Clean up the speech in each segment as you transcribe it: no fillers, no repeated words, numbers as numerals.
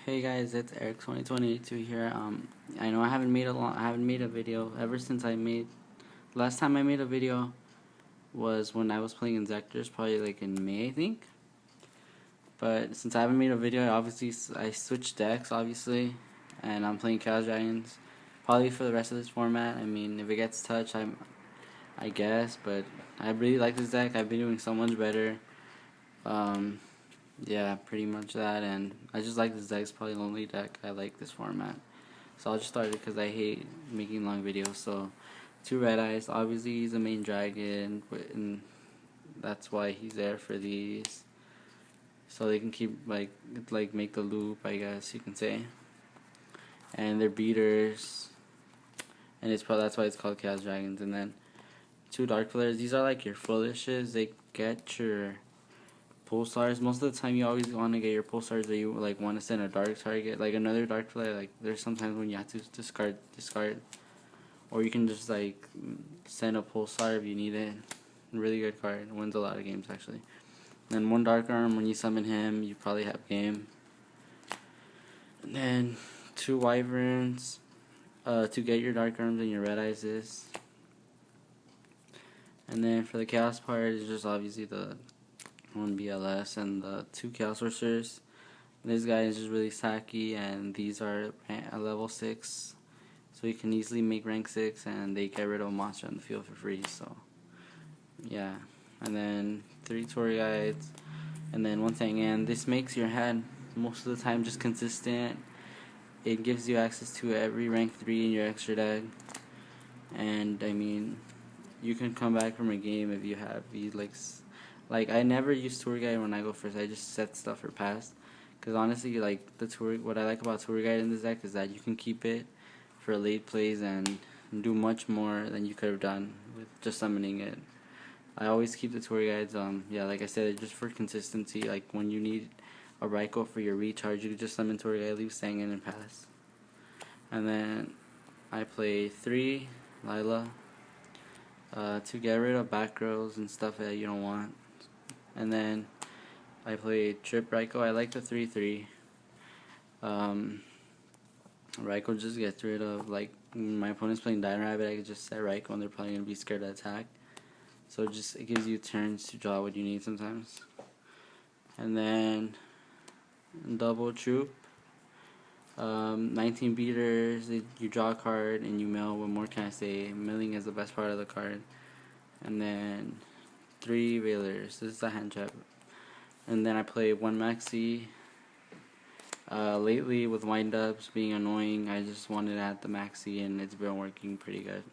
Hey guys, it's Eric 2022 here. I know I haven't made a video ever since I made last time I made a video was when I was playing Inzectors, probably like in May I think. But since I haven't made a video, I switched decks obviously, and I'm playing Chaos Dragons probably for the rest of this format. I mean, if it gets touched, I guess, but I really like this deck. I've been doing so much better. Um, yeah, pretty much that, and I just like this deck. It's probably the only deck I like this format. So I'll just start it because I hate making long videos. So, two red eyes. Obviously, he's the main dragon, and that's why he's there for these. So they can keep like make the loop, I guess you can say. And they're beaters, and that's why it's called Chaos Dragons. And then two dark pillars. These are like your foolishes. They get your pulsars. Most of the time, you always want to get your pulsars that you like want to send a dark target, like another dark player. Like there's sometimes when you have to discard, or you can just like send a pulsar if you need it. Really good card. It wins a lot of games actually. And then one dark arm. When you summon him, you probably have game. And then two wyverns. To get your dark arms and your red eyes is. And then for the chaos part, it's just obviously the one BLS and the two Chaos Sorcerers. This guy is just really sacky, and these are a level 6, so you can easily make rank 6, and they get rid of a monster on the field for free. So yeah, and then 3 tour guides, and then one thing, and this makes your hand most of the time just consistent. It gives you access to every rank 3 in your extra deck, and I mean, you can come back from a game if you have these like I never use tour guide when I go first. I just set stuff for pass, because honestly, like what I like about tour guide in this deck is that you can keep it for late plays and do much more than you could have done with just summoning it. I always keep the tour guides. Yeah, like I said, just for consistency. Like when you need a Raikou for your recharge, you can just summon tour guide, leave Sangan, and pass. And then I play 3 Lila to get rid of back rows and stuff that you don't want. And then I play Trip Raikou. I like the 3/3. Raikou just gets rid of, like, when my opponent's playing Dino Rabbit, I can just set Raikou and they're probably going to be scared to attack. So it gives you turns to draw what you need sometimes. And then double Troop. 19 beaters, you draw a card and you mill. What more can I say? Milling is the best part of the card. And then 3 Veilers. This is the hand trap. And then I play 1 Maxi. Lately, with wind-ups being annoying, I just wanted to add the Maxi, and it's been working pretty good.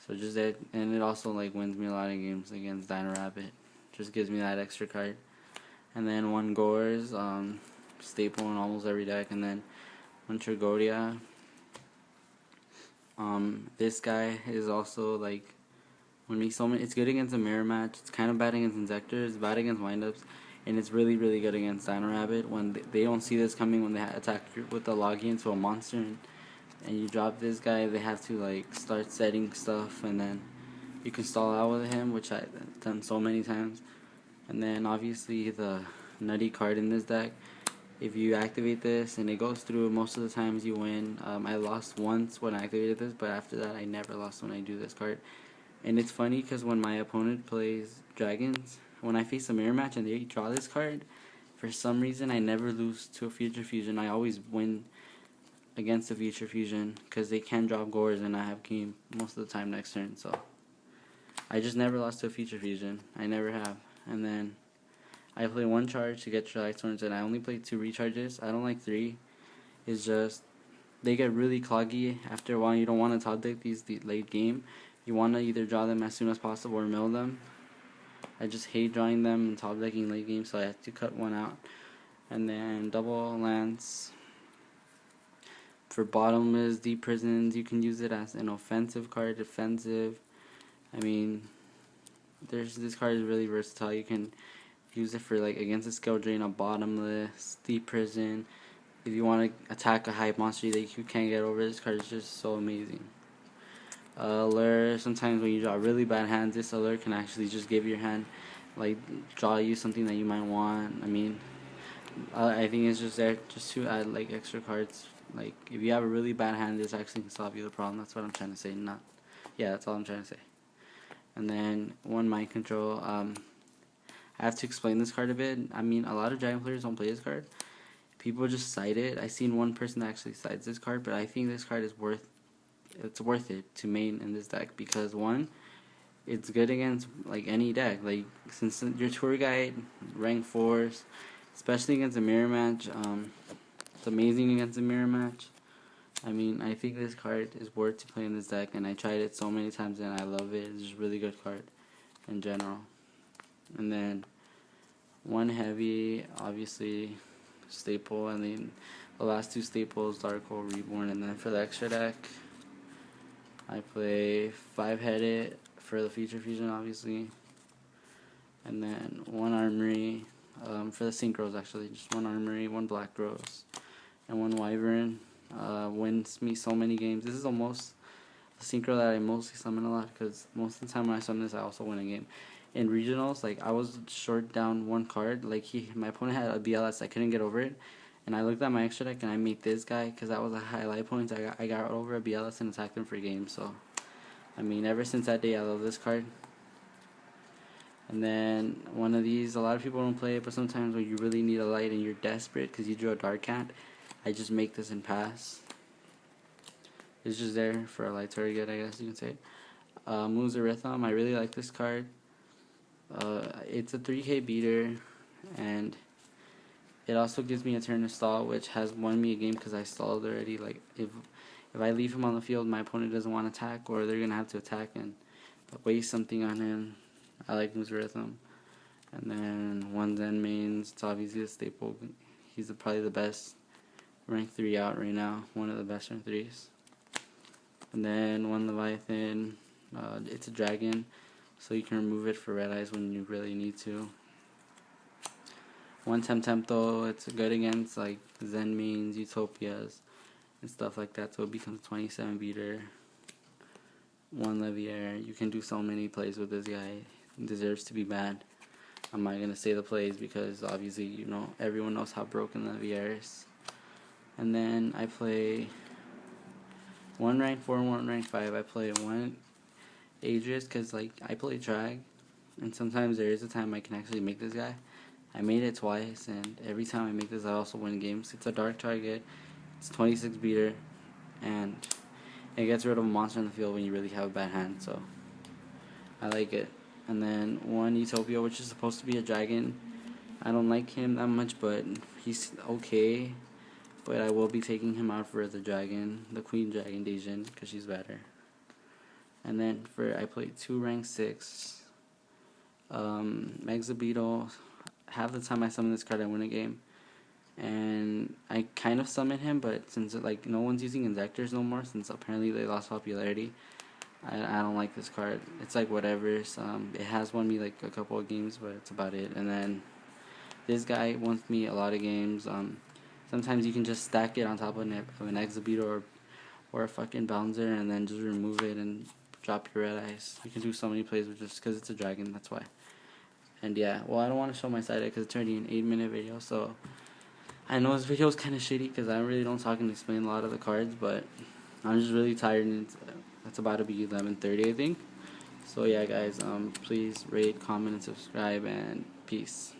So just that, and it also like wins me a lot of games against Dino Rabbit. Just gives me that extra card. And then 1 Gores, staple in almost every deck. And then 1 Tragodia. This guy is also like, it's good against a mirror match. It's kind of bad against Inzectors, it's bad against windups, and it's really, really good against Dino Rabbit. When they don't see this coming, when they attack with the Logi into a monster, and you drop this guy, they have to like start setting stuff, and then you can stall out with him, which I've done so many times. And then obviously the nutty card in this deck. If you activate this and it goes through, most of the times you win. I lost once when I activated this, but after that I never lost when I do this card. And it's funny because when my opponent plays dragons, when I face a mirror match and they draw this card, for some reason I never lose to a future fusion. I always win against a future fusion because they can drop Gores and I have game most of the time next turn. So I just never lost to a future fusion. I never have. And then I play 1 charge to get Light Swords, and I only play 2 recharges. I don't like 3. It's just they get really cloggy after a while. You don't want to top deck these late game. You want to either draw them as soon as possible or mill them. I just hate drawing them and top decking late game, so I have to cut 1 out. And then double lance. For bottomless, deep prisons, you can use it as an offensive card, defensive. I mean, this card is really versatile. You can use it for like against a skill drain, a bottomless, deep prison. If you want to attack a high monster that you can't get over, this card is just so amazing. Allure, sometimes when you draw really bad hands, this allure can actually just give your hand, like, draw you something that you might want. I mean, I think it's just there just to add like extra cards. Like if you have a really bad hand, this actually can solve you the problem. That's what I'm trying to say. Not, yeah, that's all I'm trying to say. And then one mind control. I have to explain this card a bit. I mean, a lot of Dragon players don't play this card. People just cite it. I seen one person that actually cites this card, but I think this card is worth. It's worth it to main in this deck because one, it's good against like any deck. Like since your tour guide rank 4s, especially against a mirror match, it's amazing against a mirror match. I mean, I think this card is worth to play in this deck, and I tried it so many times and I love it. It's just a really good card in general. And then one heavy, obviously staple, and then the last two staples, Dark Hole Reborn. And then for the extra deck, I play 5-headed for the feature fusion, obviously, and then one armory for the synchros, actually, just one armory, one black rose, and one wyvern. Wins me so many games. This is almost the synchro that I mostly summon a lot because most of the time when I summon this, I also win a game. In regionals, like I was short down one card. Like my opponent had a BLS, I couldn't get over it, and I looked at my extra deck and I made this guy because that was a highlight point. I got over a BLS and attacked him for games. So, I mean, ever since that day, I love this card. And then one of these, a lot of people don't play it, but sometimes when you really need a light and you're desperate because you drew a dark cat, I just make this and pass. It's just there for a light target, I guess you can say. Moves a Rhythm. I really like this card. It's a 3k beater, and it also gives me a turn to stall, which has won me a game because I stalled already. Like if I leave him on the field, my opponent doesn't want to attack, or they're gonna have to attack and waste something on him. I like Moves a Rhythm. And then one Zen mains. It's obviously a staple. He's probably the best rank 3 out right now. One of the best rank 3s. And then one Leviathan. It's a dragon, so you can remove it for red eyes when you really need to. One Temtempo. It's good against like Zen mains, Utopias, and stuff like that, so it becomes 27 beater. One Leviair. You can do so many plays with this guy. He deserves to be bad. I'm not gonna say the plays because obviously you know everyone knows how broken Leviair is. And then I play one rank 4 and one rank 5. I play one Adris because like I play drag, and sometimes there is a time I can actually make this guy. I made it twice, and every time I make this I also win games. It's a dark target, it's 26 beater, and it gets rid of a monster in the field when you really have a bad hand, so I like it. And then one Utopia, which is supposed to be a dragon. I don't like him that much, but he's okay. But I will be taking him out for the dragon, the Queen Dragon Dejin, because she's better. And then I played 2 rank 6. Megs the Beetle. Half the time I summon this card, I win a game. And I kind of summon him, but since like no one's using Injectors no more, since apparently they lost popularity, I don't like this card. It's like whatever. It has won me like a couple of games, but it's about it. And then this guy wins me a lot of games. Sometimes you can just stack it on top of an Exhibitor or a fucking Bouncer, and then just remove it and drop your red eyes. You can do so many plays with just because it's a dragon. That's why. And yeah, well, I don't want to show my side because it's already an 8-minute video, so I know this video is kind of shitty because I really don't talk and explain a lot of the cards, but I'm just really tired and it's about to be 11:30, I think. So yeah, guys, please rate, comment, and subscribe, and peace.